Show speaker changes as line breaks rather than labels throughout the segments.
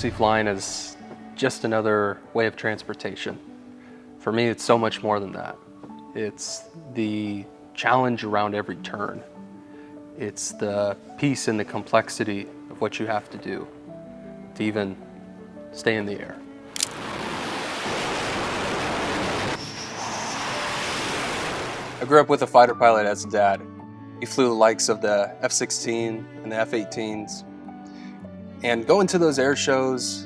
see flying as just another way of transportation. For me, it's so much more than that. It's the challenge around every turn. It's the peace and the complexity of what you have to do to even stay in the air. I grew up with a fighter pilot as a dad. He flew the likes of the F-16 and the F-18s. And going to those air shows,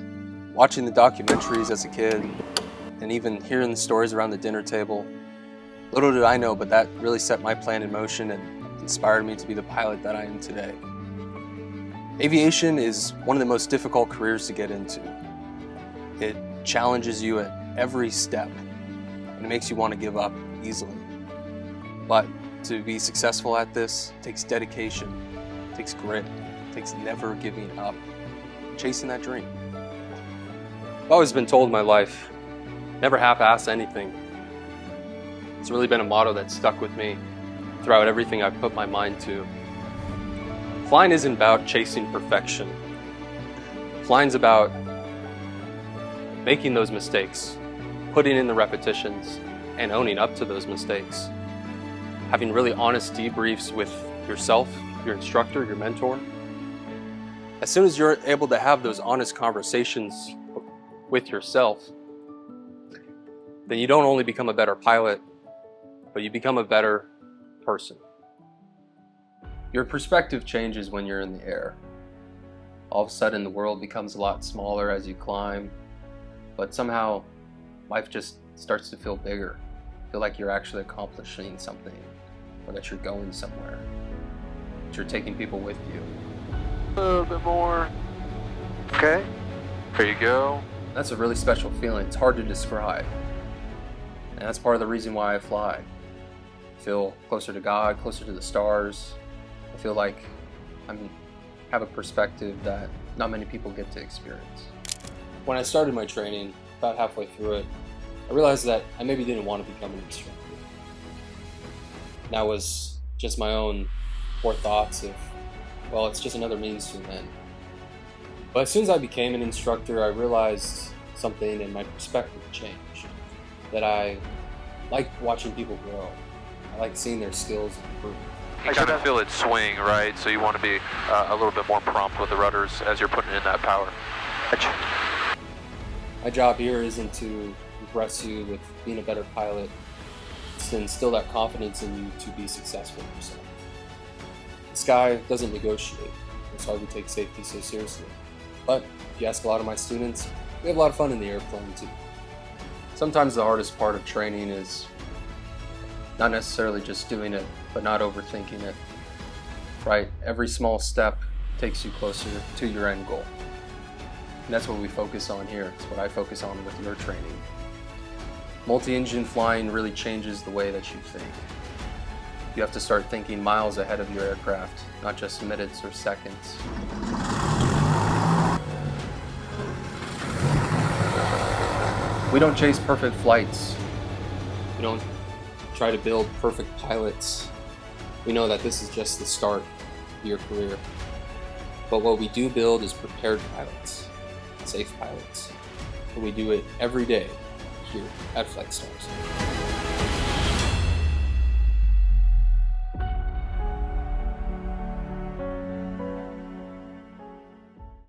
watching the documentaries as a kid, and even hearing the stories around the dinner table, little did I know, but that really set my plan in motion and inspired me to be the pilot that I am today. Aviation is one of the most difficult careers to get into. It challenges you at every step, and it makes you want to give up easily. But to be successful at this takes dedication, takes grit, takes never giving up, chasing that dream. I've always been told in my life, never half-ass anything. It's really been a motto that stuck with me throughout everything I've put my mind to. Flying isn't about chasing perfection. Flying's about making those mistakes, putting in the repetitions, and owning up to those mistakes. Having really honest debriefs with yourself, your instructor, your mentor. As soon as you're able to have those honest conversations with yourself, then you don't only become a better pilot, but you become a better person. Your perspective changes when you're in the air. All of a sudden the world becomes a lot smaller as you climb, but somehow life just starts to feel bigger. Feel like you're actually accomplishing something, or that you're going somewhere, that you're taking people with you.
A little bit more. Okay, there you go.
That's a really special feeling. It's hard to describe. And that's part of the reason why I fly. I feel closer to God, closer to the stars. I feel like I have a perspective that not many people get to experience. When I started my training, about halfway through it, I realized that I maybe didn't want to become an instructor. That was just my own poor thoughts of, well, it's just another means to an end. But as soon as I became an instructor, I realized something and my perspective changed. That I like watching people grow. I like seeing their skills improve.
You kind of feel it swing, right? So you want to be a little bit more prompt with the rudders as you're putting in that power.
My job here isn't to impress you with being a better pilot. It's to instill that confidence in you to be successful yourself. The sky doesn't negotiate. That's why we take safety so seriously. But if you ask a lot of my students, we have a lot of fun in the airplane too. Sometimes the hardest part of training is not necessarily just doing it, but not overthinking it, right? Every small step takes you closer to your end goal. And that's what we focus on here. It's what I focus on with your training. Multi-engine flying really changes the way that you think. You have to start thinking miles ahead of your aircraft, not just minutes or seconds. We don't chase perfect flights. We don't try to build perfect pilots. We know that this is just the start of your career. But what we do build is prepared pilots, safe pilots. And we do it every day here at Flight Stars.